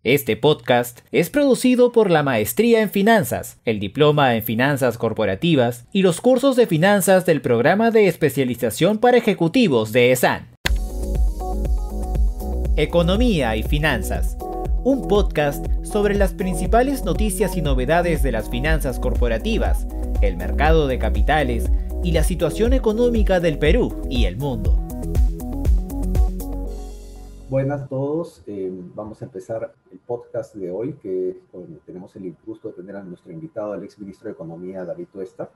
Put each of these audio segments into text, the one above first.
Este podcast es producido por la Maestría en Finanzas, el Diploma en Finanzas Corporativas y los cursos de finanzas del Programa de Especialización para Ejecutivos de ESAN. Economía y Finanzas, un podcast sobre las principales noticias y novedades de las finanzas corporativas, el mercado de capitales y la situación económica del Perú y el mundo. Buenas a todos, vamos a empezar el podcast de hoy, tenemos el gusto de tener a nuestro invitado, el ex ministro de Economía, David Tuesta,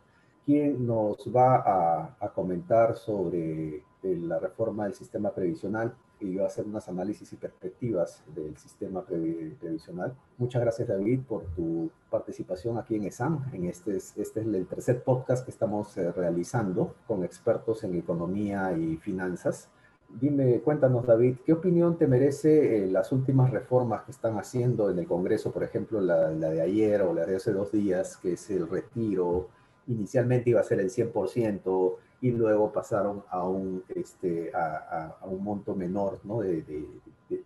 quien nos va a comentar sobre la reforma del sistema previsional y va a hacer unos análisis y perspectivas del sistema previsional. Muchas gracias, David, por tu participación aquí en ESAN. Este es el tercer podcast que estamos realizando con expertos en economía y finanzas. Cuéntanos, David, ¿qué opinión te merece las últimas reformas que están haciendo en el Congreso? Por ejemplo, la de ayer o la de hace 2 días, que es el retiro. Inicialmente iba a ser el 100% y luego pasaron a un monto menor, ¿no? de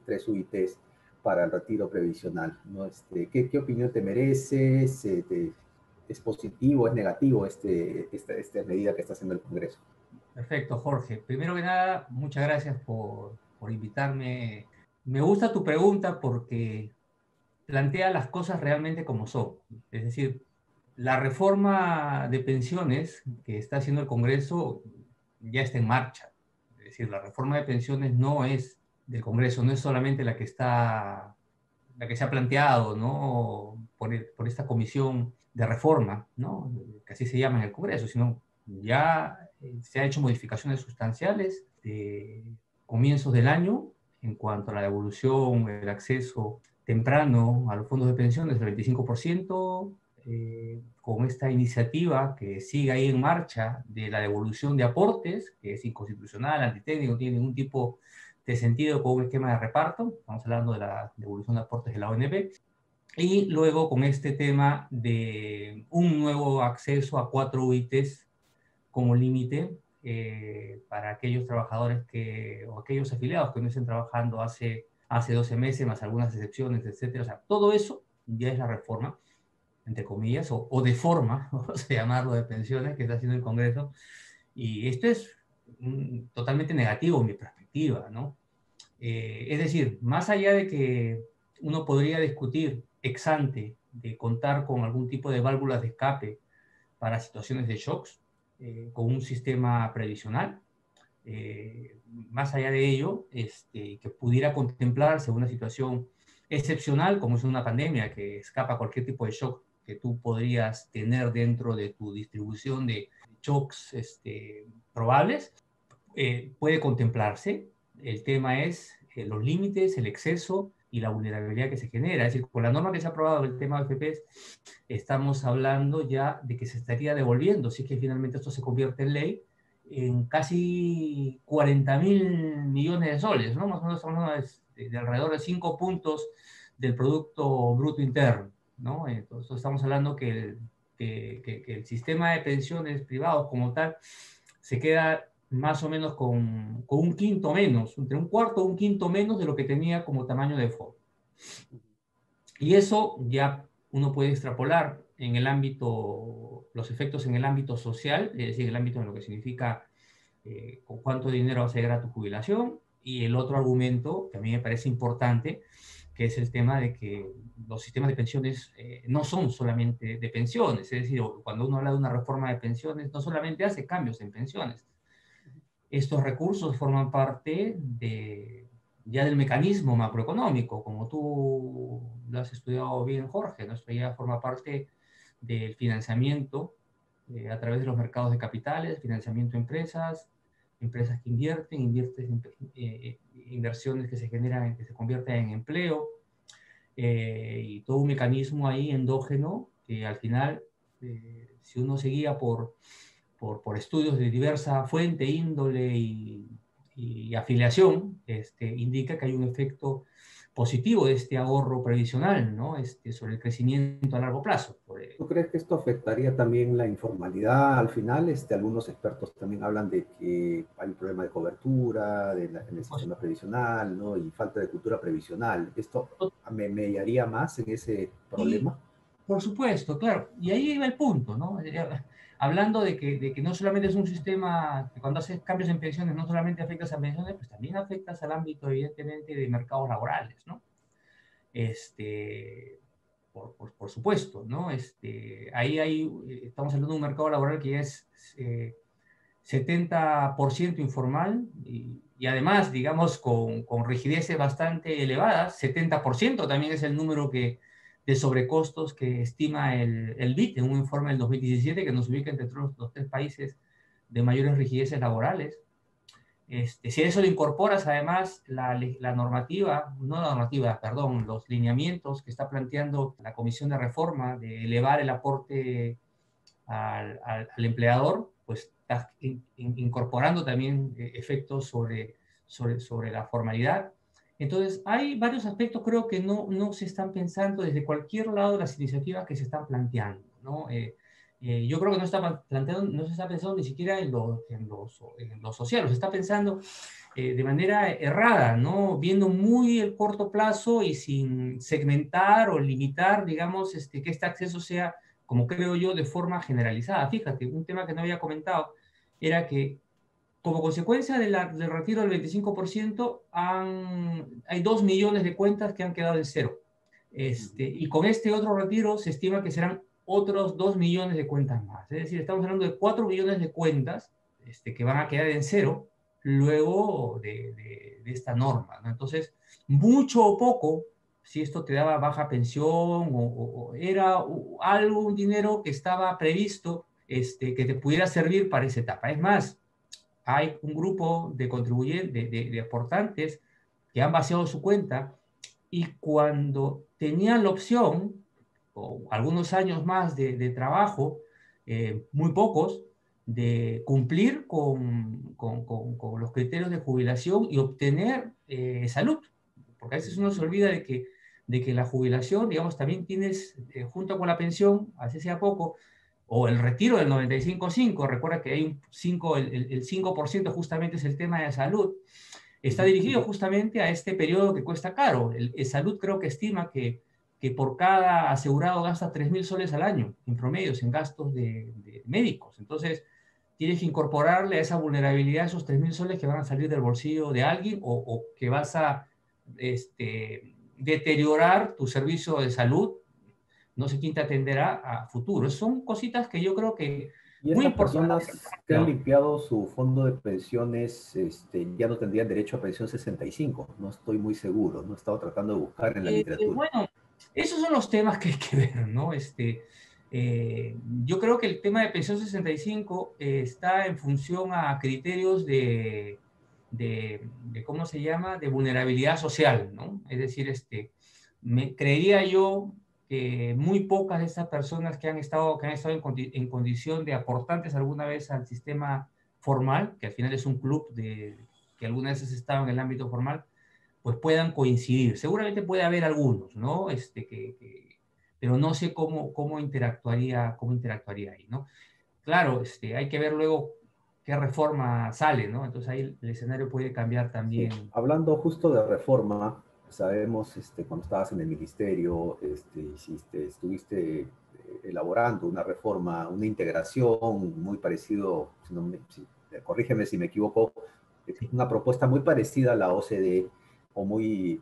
3 UITs para el retiro previsional, ¿no? ¿Qué opinión te merece? ¿Es positivo, es negativo esta medida que está haciendo el Congreso? Perfecto, Jorge. Primero que nada, muchas gracias por invitarme. Me gusta tu pregunta porque plantea las cosas realmente como son. Es decir, la reforma de pensiones que está haciendo el Congreso ya está en marcha. Es decir, la reforma de pensiones no es del Congreso, no es solamente la que se ha planteado, ¿no? por esta comisión de reforma, ¿no? Que así se llama en el Congreso, sino ya se han hecho modificaciones sustanciales de comienzos del año en cuanto a la devolución, el acceso temprano a los fondos de pensiones del 25%, con esta iniciativa que sigue ahí en marcha de la devolución de aportes, que es inconstitucional, antitécnico, no tiene ningún tipo de sentido con un esquema de reparto. Estamos hablando de la devolución de aportes de la ONP. Y luego con este tema de un nuevo acceso a 4 UITs como límite para aquellos trabajadores o aquellos afiliados que no estén trabajando hace 12 meses, más algunas excepciones, etcétera. O sea, todo eso ya es la reforma, entre comillas, o de forma, vamos a llamarlo, de pensiones que está haciendo el Congreso. Y esto es totalmente negativo en mi perspectiva, ¿no? Es decir, más allá de que uno podría discutir ex ante de contar con algún tipo de válvulas de escape para situaciones de shocks, con un sistema previsional, más allá de ello, que pudiera contemplarse una situación excepcional, como es una pandemia que escapa a cualquier tipo de shock que tú podrías tener dentro de tu distribución de shocks probables, puede contemplarse. El tema es los límites, el exceso y la vulnerabilidad que se genera. Es decir, con la norma que se ha aprobado el tema de FPs, estamos hablando ya de que se estaría devolviendo, si es que finalmente esto se convierte en ley, en casi 40.000 millones de soles, ¿no? Más o menos estamos hablando de alrededor de 5 puntos del Producto Bruto Interno, ¿no? Entonces estamos hablando que el sistema de pensiones privados como tal se queda más o menos con un quinto menos, entre un cuarto o un quinto menos de lo que tenía como tamaño de fondo. Y eso ya uno puede extrapolar en el ámbito, los efectos en el ámbito social, es decir, en el ámbito de lo que significa con cuánto dinero vas a llegar a tu jubilación. Y el otro argumento que a mí me parece importante, que es el tema de que los sistemas de pensiones no son solamente de pensiones. Es decir, cuando uno habla de una reforma de pensiones, no solamente hace cambios en pensiones. Estos recursos forman parte ya del mecanismo macroeconómico, como tú lo has estudiado bien, Jorge, ¿no? Esto ya forma parte del financiamiento a través de los mercados de capitales, financiamiento a empresas que inversiones que se generan, que se convierten en empleo, y todo un mecanismo ahí endógeno que al final, si uno se guía por estudios de diversa fuente, índole y afiliación, indica que hay un efecto positivo de este ahorro previsional, ¿no? Sobre el crecimiento a largo plazo. ¿Tú crees que esto afectaría también la informalidad al final? Algunos expertos también hablan de que hay un problema de cobertura en el Pues, sistema previsional, ¿no? Y falta de cultura previsional. ¿Esto me mediaría más en ese y problema? por supuesto, claro. Y ahí iba el punto, ¿no? Hablando de que no solamente es un sistema que cuando haces cambios en pensiones no solamente afectas a pensiones, pues también afectas al ámbito, evidentemente, de mercados laborales, ¿no? Este, por supuesto, ¿no? Ahí estamos hablando de un mercado laboral que ya es 70% informal y además, digamos, con rigideces bastante elevadas. 70% también es el número de sobrecostos que estima el BIT en un informe del 2017 que nos ubica entre los tres países de mayores rigideces laborales. Si a eso le incorporas además la normativa, no la normativa, perdón, los lineamientos que está planteando la Comisión de Reforma de elevar el aporte al empleador, pues estás incorporando también efectos sobre la formalidad. Entonces, hay varios aspectos, creo que no se están pensando desde cualquier lado de las iniciativas que se están planteando, ¿no? Yo creo que no se está pensando ni siquiera en lo social, se está pensando de manera errada, ¿no? Viendo muy el corto plazo y sin segmentar o limitar, digamos, que este acceso sea, como creo yo, de forma generalizada. Fíjate, un tema que no había comentado era que como consecuencia del retiro del 25%, hay 2 millones de cuentas que han quedado en cero. Y con este otro retiro se estima que serán otros 2 millones de cuentas más. Es decir, estamos hablando de 4 millones de cuentas que van a quedar en cero luego de esta norma, ¿no? Entonces, mucho o poco, si esto te daba baja pensión o era un dinero que estaba previsto que te pudiera servir para esa etapa. Es más, hay un grupo de contribuyentes, de aportantes que han vaciado su cuenta y cuando tenían la opción, o algunos años más de trabajo, muy pocos, de cumplir con los criterios de jubilación y obtener salud. Porque a veces uno se olvida de que la jubilación, digamos, también tienes, junto con la pensión, así sea poco, o el retiro del 95.5, recuerda que hay un 5, el 5% justamente es el tema de salud, está dirigido justamente a este periodo que cuesta caro. El salud creo que estima que por cada asegurado gasta 3.000 soles al año, en promedios, en gastos de médicos. Entonces, tienes que incorporarle a esa vulnerabilidad esos 3.000 soles que van a salir del bolsillo de alguien o que vas a deteriorar tu servicio de salud. No sé quién te atenderá a futuro. Son cositas que yo creo que Y muy estas importantes. personas que han limpiado su fondo de pensiones, ya no tendrían derecho a pensión 65. No estoy muy seguro, no he estado tratando de buscar en la literatura. Bueno, esos son los temas que hay que ver, ¿no? Yo creo que el tema de pensión 65 está en función a criterios ¿cómo se llama? De vulnerabilidad social, ¿no? Es decir, creería yo que muy pocas de esas personas que han estado en condición de aportantes alguna vez al sistema formal, que al final es un club que algunas veces estaba en el ámbito formal, pues puedan coincidir. Seguramente puede haber algunos, ¿no? Pero no sé cómo interactuaría ahí, ¿no? Claro, hay que ver luego qué reforma sale, ¿no? Entonces ahí el escenario puede cambiar Sí, también. hablando justo de reforma, sabemos cuando estabas en el ministerio, estuviste elaborando una reforma, una integración muy parecido, corrígeme si me equivoco, Sí. una propuesta muy parecida a la OCDE o muy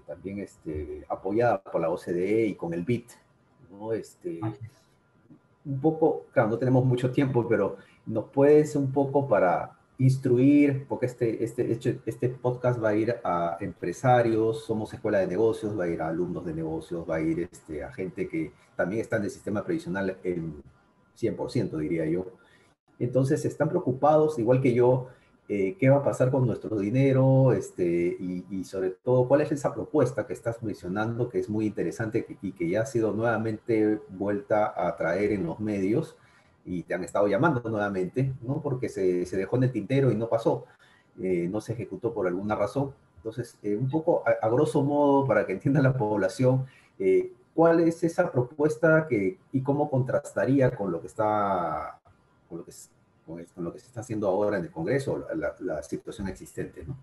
también apoyada por la OCDE y con el BIT, ¿no? Así es. Un poco, claro, no tenemos mucho tiempo, pero nos puedes un poco para instruir, porque este podcast va a ir a empresarios, somos escuela de negocios, va a ir a alumnos de negocios, va a ir a gente que también está en el sistema previsional en 100%, diría yo. Entonces están preocupados, igual que yo, qué va a pasar con nuestro dinero, y sobre todo, cuál es esa propuesta que estás mencionando, que es muy interesante y que ya ha sido nuevamente vuelta a traer en los medios y te han estado llamando nuevamente, ¿no? Porque se dejó en el tintero y no pasó, no se ejecutó por alguna razón. Entonces, un poco a grosso modo, para que entienda la población, ¿cuál es esa propuesta y cómo contrastaría con lo que está, con lo que, con lo que se está haciendo ahora en el Congreso, la situación existente, ¿no?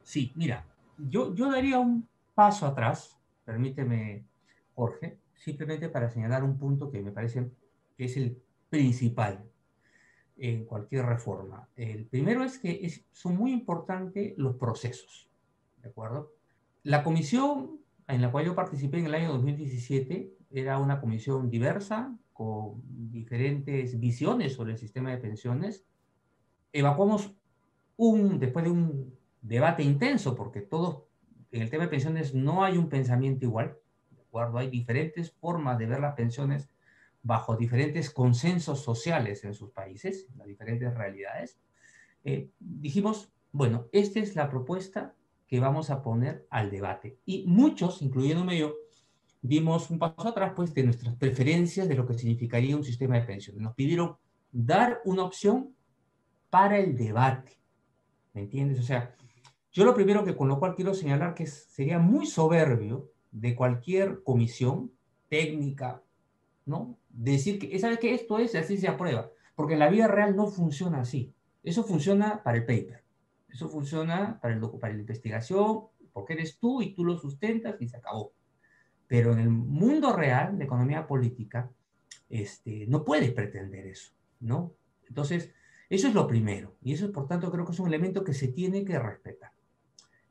Sí, mira, yo daría un paso atrás, permíteme, Jorge, simplemente para señalar un punto que me parece que es el principal en cualquier reforma. El primero es que son muy importantes los procesos, ¿de acuerdo? La comisión en la cual yo participé en el año 2017 era una comisión diversa, con diferentes visiones sobre el sistema de pensiones. Evacuamos después de un debate intenso, porque todos, en el tema de pensiones no hay un pensamiento igual, ¿de acuerdo? Hay diferentes formas de ver las pensiones bajo diferentes consensos sociales en sus países, las diferentes realidades. Dijimos, bueno, esta es la propuesta que vamos a poner al debate. Y muchos, incluyéndome yo, dimos un paso atrás pues, de nuestras preferencias de lo que significaría un sistema de pensiones. Nos pidieron dar una opción para el debate. ¿Me entiendes? O sea, yo lo primero con lo cual quiero señalar que sería muy soberbio de cualquier comisión técnica, ¿no? Decir que, ¿sabes qué? Esto es, así se aprueba. Porque en la vida real no funciona así. Eso funciona para el paper. Eso funciona para la investigación, porque eres tú y tú lo sustentas y se acabó. Pero en el mundo real, de economía política, no puedes pretender eso, ¿no? Entonces, eso es lo primero. Y eso, por tanto, creo que es un elemento que se tiene que respetar.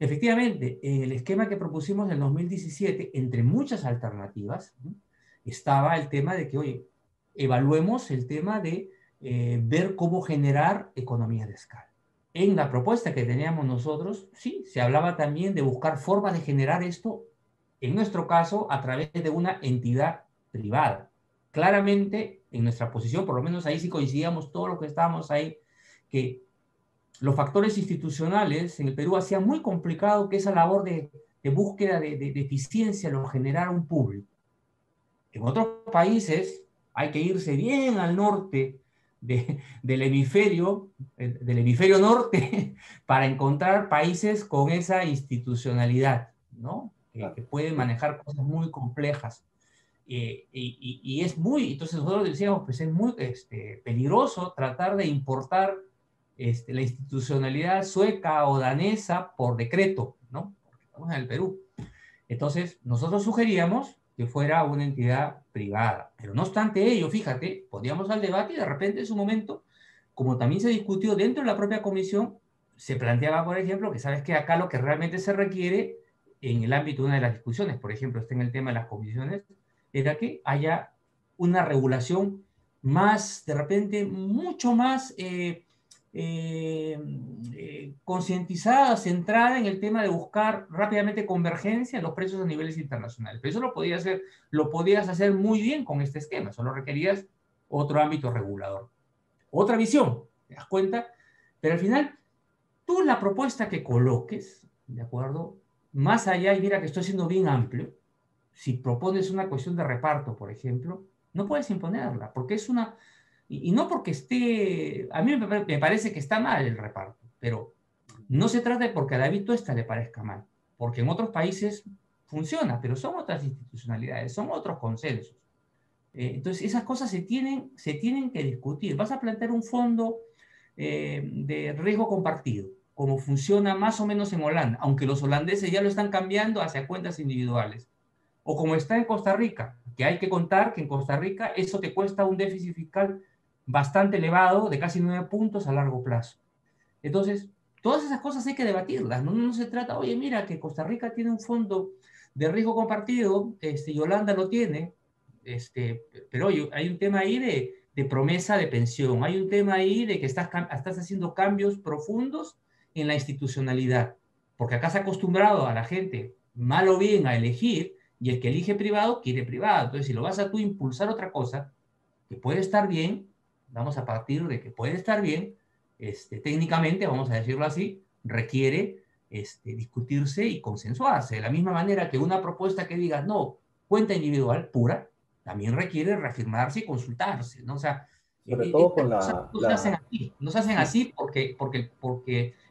Efectivamente, en el esquema que propusimos en 2017, entre muchas alternativas, ¿no?, estaba el tema de que, oye, evaluemos el tema de ver cómo generar economías de escala. En la propuesta que teníamos nosotros, sí, se hablaba también de buscar formas de generar esto, en nuestro caso, a través de una entidad privada. Claramente, en nuestra posición, por lo menos ahí sí coincidíamos todos los que estábamos ahí, que los factores institucionales en el Perú hacían muy complicado que esa labor de búsqueda de eficiencia lo generara un público. En otros países hay que irse bien al norte del hemisferio norte para encontrar países con esa institucionalidad, ¿no? Que pueden manejar cosas muy complejas. Y es muy, entonces nosotros decíamos, pues es muy peligroso tratar de importar la institucionalidad sueca o danesa por decreto, ¿no? Porque estamos en el Perú. Entonces, nosotros sugeríamos que fuera una entidad privada. Pero no obstante ello, fíjate, podíamos al debate y de repente en su momento, como también se discutió dentro de la propia comisión, se planteaba, por ejemplo, que sabes que acá lo que realmente se requiere en el ámbito de una de las discusiones, por ejemplo, está en el tema de las comisiones, era que haya una regulación más, de repente, mucho más concientizada, centrada en el tema de buscar rápidamente convergencia en los precios a niveles internacionales. Pero eso lo podías hacer muy bien con este esquema, solo requerías otro ámbito regulador. Otra visión, ¿te das cuenta? Pero al final, tú la propuesta que coloques, ¿de acuerdo? Más allá, y mira que estoy siendo bien amplio, si propones una cuestión de reparto, por ejemplo, no puedes imponerla, porque es una... Y no porque a mí me parece que está mal el reparto, pero no se trata de porque a David Tuesta le parezca mal, porque en otros países funciona, pero son otras institucionalidades, son otros consensos. Entonces, esas cosas se tienen que discutir. Vas a plantear un fondo de riesgo compartido, como funciona más o menos en Holanda, aunque los holandeses ya lo están cambiando hacia cuentas individuales. O como está en Costa Rica, que hay que contar que en Costa Rica eso te cuesta un déficit fiscal bastante elevado, de casi 9 puntos a largo plazo. Entonces, todas esas cosas hay que debatirlas. No se trata, oye, mira, que Costa Rica tiene un fondo de riesgo compartido, y Holanda lo tiene, pero oye, hay un tema ahí de promesa de pensión, hay un tema ahí de que estás haciendo cambios profundos en la institucionalidad, porque acá se ha acostumbrado a la gente, mal o bien, a elegir, y el que elige privado quiere privado. Entonces, si lo vas a tú impulsar otra cosa, que puede estar bien, vamos a partir de que puede estar bien, técnicamente, vamos a decirlo así, requiere discutirse y consensuarse. De la misma manera que una propuesta que diga, no, cuenta individual pura, también requiere reafirmarse y consultarse, ¿no? O sea, sobre todo con no se hacen así porque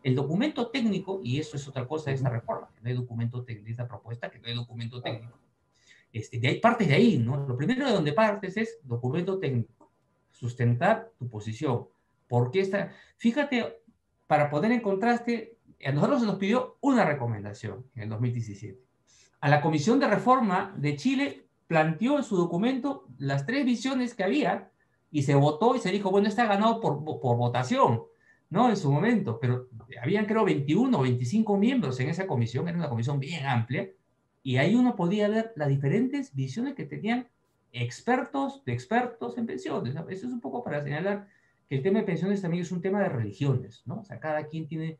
el documento técnico, y eso es otra cosa de esta reforma, que no hay documento técnico, de esta propuesta, que no hay documento técnico. de ahí, partes de ahí, ¿no? Lo primero de donde partes es documento técnico, sustentar tu posición. ¿Por qué está? Fíjate, para poner en contraste, a nosotros se nos pidió una recomendación en el 2017. A la Comisión de Reforma de Chile planteó en su documento las 3 visiones que había y se votó y se dijo, bueno, está ganado por votación, ¿no? En su momento, pero habían creo 21 o 25 miembros en esa comisión, era una comisión bien amplia, y ahí uno podía ver las diferentes visiones que tenían expertos de expertos en pensiones, ¿no? Eso es un poco para señalar que el tema de pensiones también es un tema de religiones, ¿no? O sea, cada quien tiene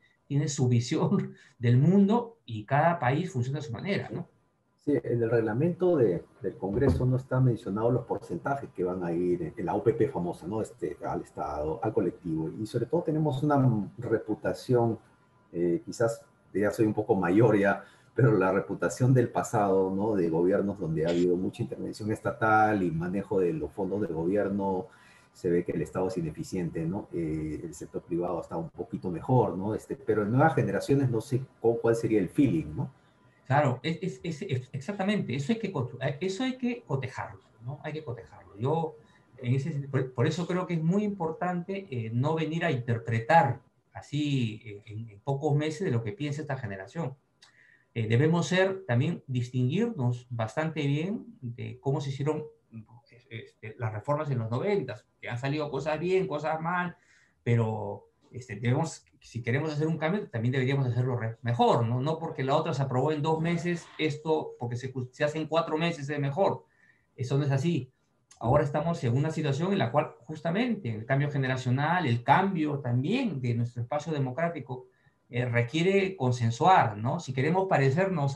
su visión del mundo y cada país funciona de su manera, ¿no? Sí, en el reglamento del Congreso no están mencionados los porcentajes que van a ir en la OPP famosa, ¿no? Al Estado, al colectivo. Y sobre todo tenemos una reputación, quizás ya soy un poco mayor ya, pero la reputación del pasado, ¿no? De gobiernos donde ha habido mucha intervención estatal y manejo de los fondos del gobierno, se ve que el Estado es ineficiente, ¿no? El sector privado está un poquito mejor, ¿no? Pero en nuevas generaciones no sé cuál sería el feeling, ¿no? Claro, exactamente, eso hay que cotejarlo, ¿no? Hay que cotejarlo. Yo, por eso creo que es muy importante no venir a interpretar así en pocos meses de lo que piensa esta generación. Debemos también distinguirnos bastante bien de cómo se hicieron las reformas en los 90, que han salido cosas bien, cosas mal, pero si queremos hacer un cambio, también deberíamos hacerlo mejor, ¿no? No porque la otra se aprobó en 2 meses, esto, porque se hace en 4 meses es mejor. Eso no es así. Ahora estamos en una situación en la cual justamente el cambio generacional, el cambio también de nuestro espacio democrático, requiere consensuar, ¿no? Si queremos parecernos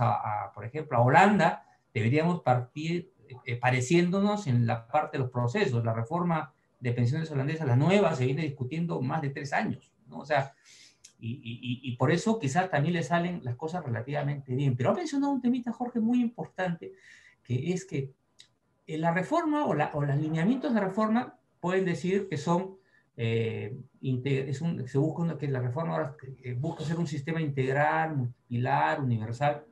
por ejemplo, a Holanda, deberíamos partir pareciéndonos en la parte de los procesos. La reforma de pensiones holandesas, la nueva, se viene discutiendo más de 3 años, ¿no? O sea, y por eso quizás también le salen las cosas relativamente bien. Pero ha mencionado un temita, Jorge, muy importante, que es que la reforma o los lineamientos de reforma pueden decir que son, se busca que la reforma ahora busca ser un sistema integral, multipilar, universal.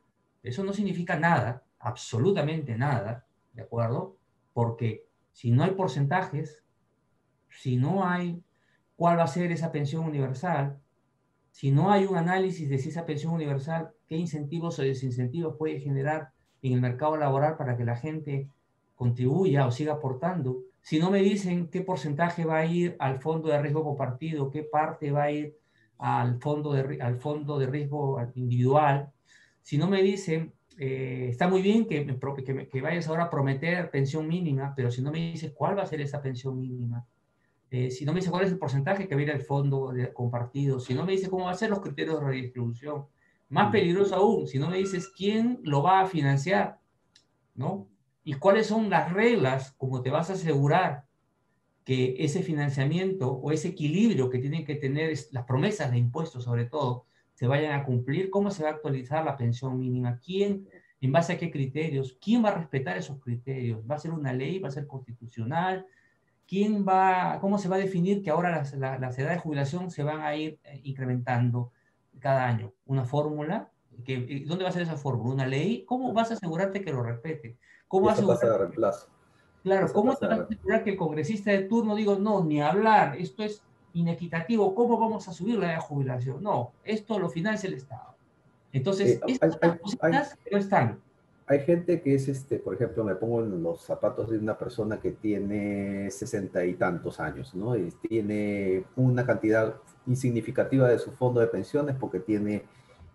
Eso no significa nada, absolutamente nada, ¿de acuerdo? Porque si no hay porcentajes, si no hay cuál va a ser esa pensión universal, si no hay un análisis de si esa pensión universal, qué incentivos o desincentivos puede generar en el mercado laboral para que la gente contribuya o siga aportando, si no me dicen qué porcentaje va a ir al fondo de riesgo compartido, qué parte va a ir al fondo de riesgo individual, si no me dicen, está muy bien que vayas ahora a prometer pensión mínima, pero si no me dices cuál va a ser esa pensión mínima, si no me dice cuál es el porcentaje que va a ir al fondo compartido, si no me dice cómo van a ser los criterios de redistribución, más peligroso aún, si no me dices quién lo va a financiar, ¿no? Y cuáles son las reglas, como te vas a asegurar que ese financiamiento o ese equilibrio que tienen que tener las promesas de impuestos, sobre todo, se vayan a cumplir, cómo se va a actualizar la pensión mínima, quién, en base a qué criterios, quién va a respetar esos criterios, va a ser una ley, va a ser constitucional, cómo se va a definir que ahora las edades de jubilación se van a ir incrementando cada año, una fórmula, ¿dónde va a ser esa fórmula? ¿Una ley? ¿Cómo vas a asegurarte que lo respete? ¿Cómo Y vas a esa tasa de asegurar? reemplazo. Claro, Esa ¿cómo tasa te de vas a asegurar que el congresista de turno diga, no, ni hablar, esto es inequitativo, ¿cómo vamos a subir la edad de jubilación? No, esto lo financia el Estado. Entonces, estas cositas no están. Hay gente que es, por ejemplo, me pongo en los zapatos de una persona que tiene 60 y tantos años, ¿no? Y tiene una cantidad insignificativa de su fondo de pensiones porque tiene,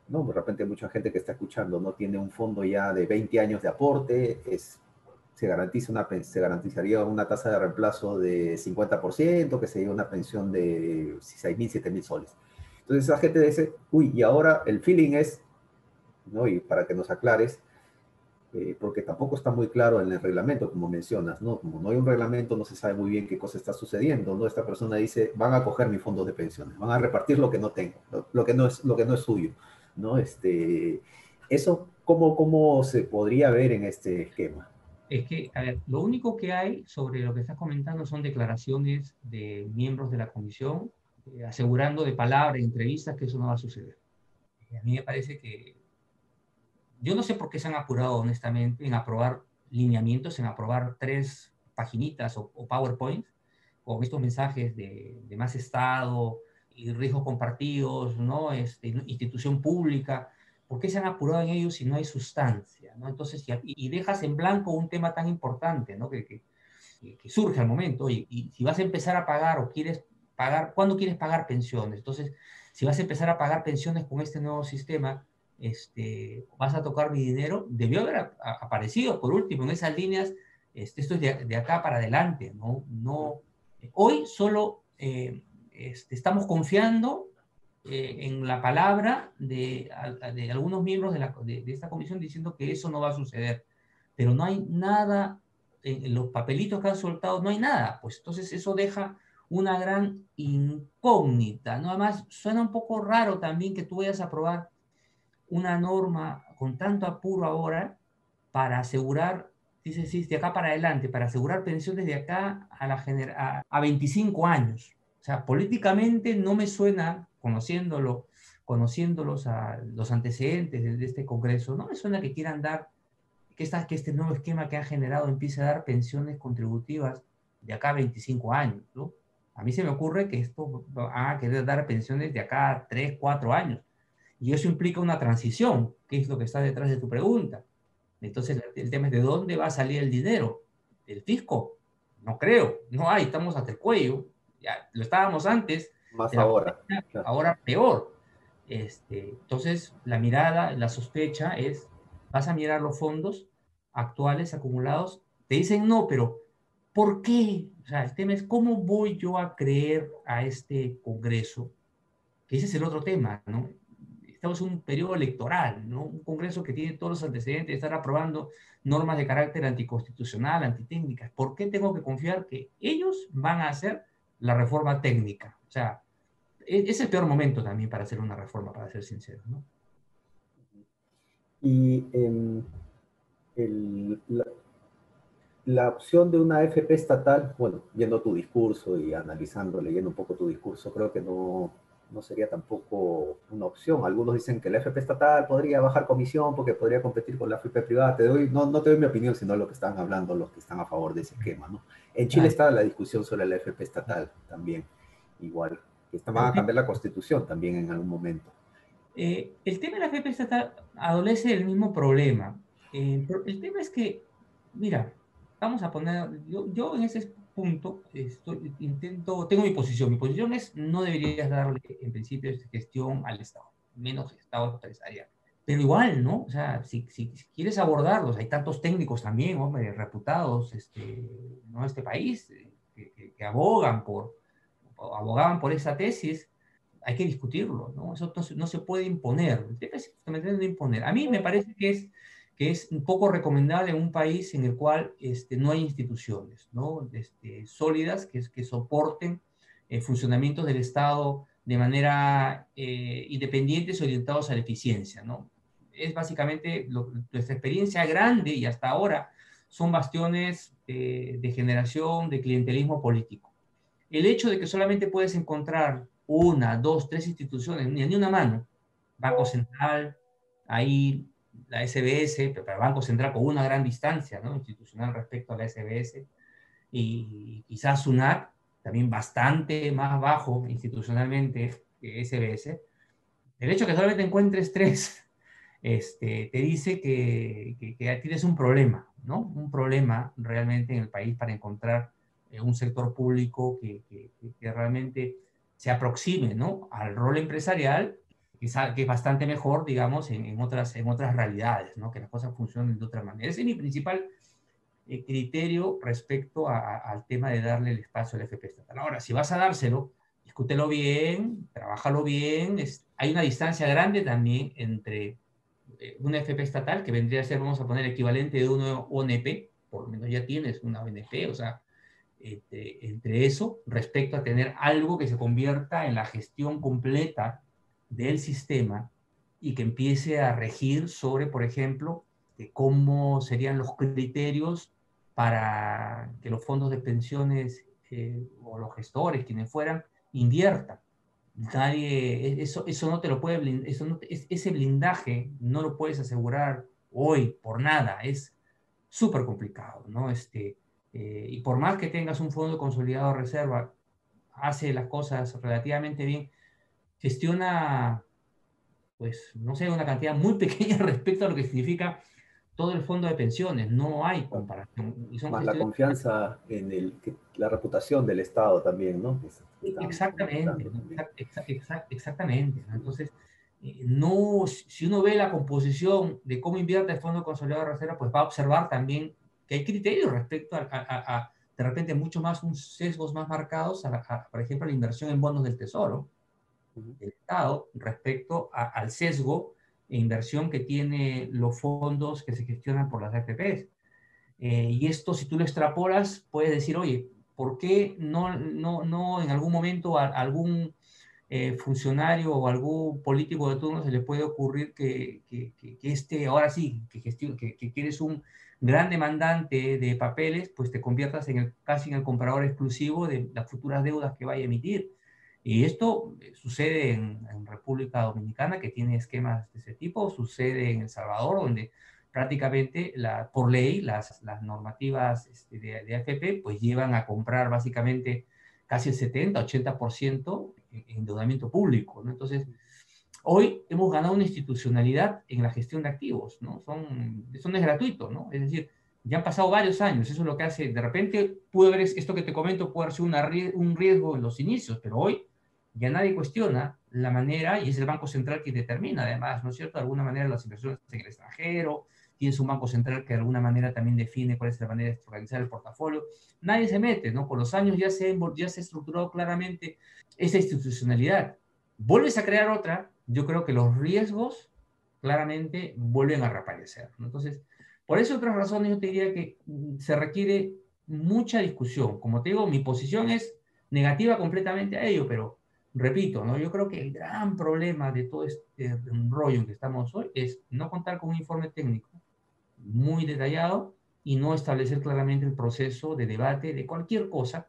¿no? De repente mucha gente que está escuchando, ¿no? Tiene un fondo ya de 20 años de aporte, se garantizaría una tasa de reemplazo de 50%, que sería una pensión de 6.000, 7.000 soles. Entonces esa gente dice, uy, y ahora el feeling es, ¿no? Y para que nos aclares, porque tampoco está muy claro en el reglamento, como mencionas, ¿no? Como no hay un reglamento, no se sabe muy bien qué cosa está sucediendo, ¿no? Esta persona dice, van a coger mis fondos de pensiones, van a repartir lo que no tengo, lo que no es suyo, ¿no? Eso, ¿cómo se podría ver en este esquema? Es que, a ver, lo único que hay sobre lo que estás comentando son declaraciones de miembros de la comisión asegurando de palabra, en entrevistas, que eso no va a suceder. A mí me parece que yo no sé por qué se han apurado honestamente en aprobar lineamientos en aprobar 3 paginitas o PowerPoint con estos mensajes de más Estado y riesgos compartidos, ¿no? Institución pública. ¿Por qué se han apurado en ellos si no hay sustancia, ¿no? Entonces, y dejas en blanco un tema tan importante, ¿no? Que surge al momento. Oye, y si vas a empezar a pagar o quieres pagar, ¿cuándo quieres pagar pensiones? Entonces, si vas a empezar a pagar pensiones con este nuevo sistema, vas a tocar mi dinero. Debió haber aparecido, por último, en esas líneas. Esto es de acá para adelante, ¿no? Hoy solo estamos confiando en la palabra de algunos miembros de esta comisión diciendo que eso no va a suceder. Pero no hay nada, en los papelitos que han soltado no hay nada. Pues entonces eso deja una gran incógnita, ¿no? Además, suena un poco raro también que tú vayas a aprobar una norma con tanto apuro ahora para asegurar, dice, sí, de acá para adelante, para asegurar pensiones de acá a 25 años. O sea, políticamente no me suena, conociéndolos a los antecedentes de este Congreso, no me suena que quieran dar, que este nuevo esquema que han generado empiece a dar pensiones contributivas de acá a 25 años, ¿no? A mí se me ocurre que esto va a querer dar pensiones de acá a 3, 4 años. Y eso implica una transición, que es lo que está detrás de tu pregunta. Entonces, el tema es de dónde va a salir el dinero. ¿Del fisco? No creo. No hay, estamos hasta el cuello. Ya lo estábamos antes. Más ahora. Claro. Ahora peor. Entonces, la mirada, la sospecha es, vas a mirar los fondos actuales acumulados. Te dicen no, pero ¿por qué? O sea, el tema es cómo voy yo a creer a este Congreso, que ese es el otro tema, ¿no? Estamos en un periodo electoral, ¿no? Un Congreso que tiene todos los antecedentes de estar aprobando normas de carácter anticonstitucional, antitécnicas. ¿Por qué tengo que confiar que ellos van a hacer la reforma técnica? O sea, es el peor momento también para hacer una reforma, para ser sincero, ¿no? Y la opción de una AFP estatal, bueno, viendo tu discurso y analizando, leyendo un poco tu discurso, creo que no sería tampoco una opción. Algunos dicen que la AFP estatal podría bajar comisión porque podría competir con la AFP privada. No te doy mi opinión, sino lo que están hablando los que están a favor de ese esquema, ¿no? En Chile está la discusión sobre la AFP estatal también, igual. Van a cambiar la constitución también en algún momento. El tema de la AFP estatal adolece del mismo problema. El tema es que, mira, vamos a poner, yo en ese punto tengo mi posición. Mi posición es, no deberías darle en principio esta gestión al Estado, menos Estado empresarial. Pero igual, ¿no? O sea, si quieres abordarlos, hay tantos técnicos también, hombre, reputados, ¿no? Este país, que abogaban por esa tesis. Hay que discutirlo, ¿no? Eso no se puede imponer. Justamente no imponer. A mí me parece que es un poco recomendable en un país en el cual no hay instituciones, ¿no? Sólidas que soporten funcionamientos del Estado de manera independientes, orientados a la eficiencia, ¿no? Es básicamente nuestra experiencia grande y hasta ahora son bastiones de generación de clientelismo político. El hecho de que solamente puedes encontrar 1, 2, 3 instituciones, ni una mano, Banco Central, ahí la SBS, pero el Banco Central con una gran distancia, ¿no?, institucional respecto a la SBS, y quizás SUNAT, también bastante más bajo institucionalmente que SBS. El hecho de que solamente encuentres 3 te dice que tienes un problema, ¿no? Un problema realmente en el país para encontrar un sector público que realmente se aproxime, ¿no?, al rol empresarial, que es bastante mejor, digamos, en otras realidades, ¿no?, que las cosas funcionen de otra manera. Ese es mi principal criterio respecto al tema de darle el espacio al FP estatal. Ahora, si vas a dárselo, discútelo bien, trabájalo bien. Hay una distancia grande también entre una FP estatal, que vendría a ser, vamos a poner, equivalente de una ONP, por lo menos ya tienes una ONP, o sea, entre eso, respecto a tener algo que se convierta en la gestión completa del sistema y que empiece a regir sobre, por ejemplo, cómo serían los criterios para que los fondos de pensiones o los gestores, quienes fueran, inviertan. Eso no te lo puede blindar, ese blindaje no lo puedes asegurar hoy por nada. súper complicado, ¿no? Y por más que tengas un fondo consolidado de reserva, hace las cosas relativamente bien, gestiona, pues, no sé, una cantidad muy pequeña respecto a lo que significa todo el fondo de pensiones. No hay comparación. Y son Más la gestiones confianza en la reputación del Estado también, ¿no? Que está exactamente, aumentando ¿no? también. Exactamente, ¿no? Entonces, no, si uno ve la composición de cómo invierte el Fondo Consolidado de Reserva, pues va a observar también que hay criterios respecto de repente, mucho más, un sesgos más marcados, por ejemplo, la inversión en bonos del Tesoro, del Estado, respecto al sesgo e inversión que tiene los fondos que se gestionan por las AFPs. Y esto, si tú lo extrapolas, puedes decir, oye, ¿por qué no en algún momento a algún funcionario o algún político de turno se le puede ocurrir que ahora sí, que eres un gran demandante de papeles, pues te conviertas casi en el comprador exclusivo de las futuras deudas que vaya a emitir? Y esto sucede en República Dominicana, que tiene esquemas de ese tipo, sucede en El Salvador, donde prácticamente por ley las normativas de AFP pues llevan a comprar básicamente casi el 70-80% en endeudamiento público, ¿no? Entonces, hoy hemos ganado una institucionalidad en la gestión de activos, ¿no? Eso no es gratuito, ¿no? Es decir, ya han pasado varios años, eso es lo que hace, de repente puede haber, esto que te comento puede ser un riesgo en los inicios, pero hoy ya nadie cuestiona la manera, y es el Banco Central quien determina, además, ¿no es cierto?, de alguna manera las inversiones en el extranjero, tienes un Banco Central que de alguna manera también define cuál es la manera de organizar el portafolio. Nadie se mete, ¿no? Con los años ya se ha estructurado claramente esa institucionalidad. Vuelves a crear otra, yo creo que los riesgos claramente vuelven a reaparecer, ¿no? Entonces, por eso otras razones yo te diría que se requiere mucha discusión. Como te digo, mi posición es negativa completamente a ello, pero repito, ¿no? Yo creo que el gran problema de todo este rollo en que estamos hoy es no contar con un informe técnico muy detallado y no establecer claramente el proceso de debate de cualquier cosa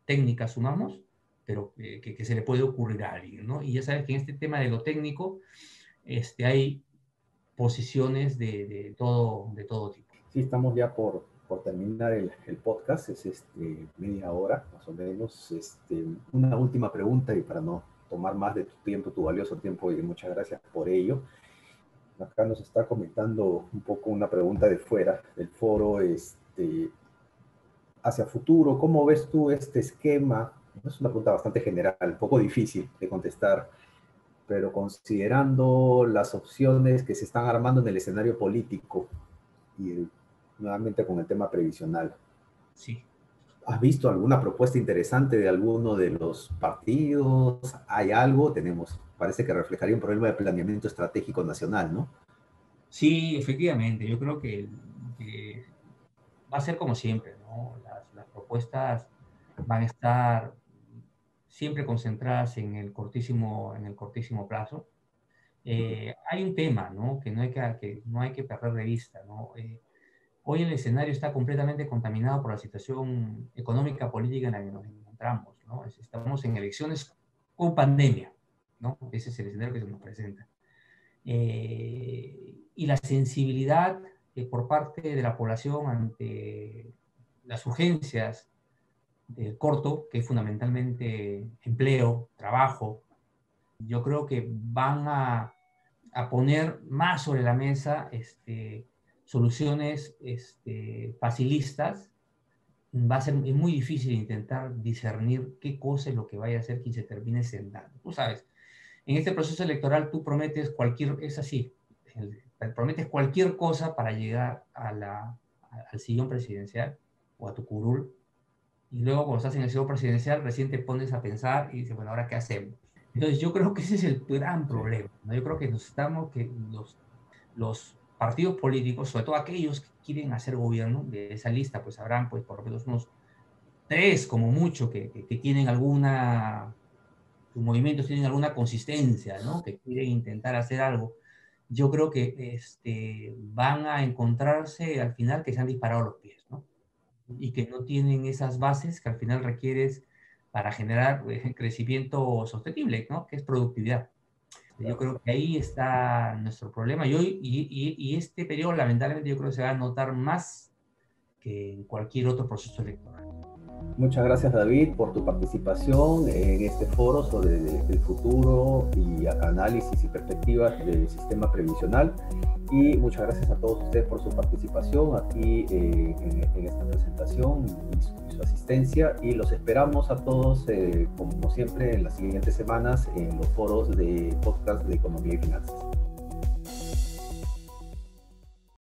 técnica, sumamos, pero que se le puede ocurrir a alguien, ¿no? Y ya sabes que en este tema de lo técnico hay posiciones de todo tipo. Sí, estamos ya por terminar el podcast, es media hora más o menos. Una última pregunta y para no tomar más de tu tiempo, tu valioso tiempo, y muchas gracias por ello. Acá nos está comentando un poco una pregunta de fuera del foro, hacia futuro, ¿cómo ves tú este esquema? Es una pregunta bastante general, un poco difícil de contestar, pero considerando las opciones que se están armando en el escenario político y nuevamente con el tema previsional. Sí. ¿Has visto alguna propuesta interesante de alguno de los partidos? ¿Hay algo? Parece que reflejaría un problema de planeamiento estratégico nacional, ¿no? Sí, efectivamente, yo creo que va a ser como siempre, ¿no? Las propuestas van a estar siempre concentradas en el cortísimo plazo. Hay un tema, ¿no? Que no hay que perder de vista, ¿no? Hoy el escenario está completamente contaminado por la situación económica, política en la que nos encontramos, ¿no? Estamos en elecciones con pandemia, ¿no? Ese es el escenario que se nos presenta. Y la sensibilidad por parte de la población ante las urgencias del corto, que es fundamentalmente empleo, trabajo, yo creo que van a poner más sobre la mesa soluciones facilistas. Va a ser muy difícil intentar discernir qué cosa es lo que vaya a hacer quien se termine sentando. Tú sabes, en este proceso electoral tú prometes es así, prometes cualquier cosa para llegar al sillón presidencial o a tu curul, y luego cuando estás en el sillón presidencial recién te pones a pensar y dices, bueno, ¿ahora qué hacemos? Entonces yo creo que ese es el gran problema, ¿no? Yo creo que los partidos políticos, sobre todo aquellos que quieren hacer gobierno, de esa lista, pues habrán pues por lo menos unos 3 como mucho que tienen sus movimientos tienen alguna consistencia, ¿no? Que quieren intentar hacer algo. Yo creo que van a encontrarse al final que se han disparado los pies, ¿no? Y que no tienen esas bases que al final requieres para generar crecimiento sostenible, ¿no? Que es productividad. Yo creo que ahí está nuestro problema. Y este periodo, lamentablemente, yo creo que se va a notar más que en cualquier otro proceso electoral. Muchas gracias, David, por tu participación en este foro sobre el futuro y análisis y perspectivas del sistema previsional. Y muchas gracias a todos ustedes por su participación aquí en esta presentación y su asistencia. Y los esperamos a todos, como siempre, en las siguientes semanas en los foros de podcast de Economía y Finanzas.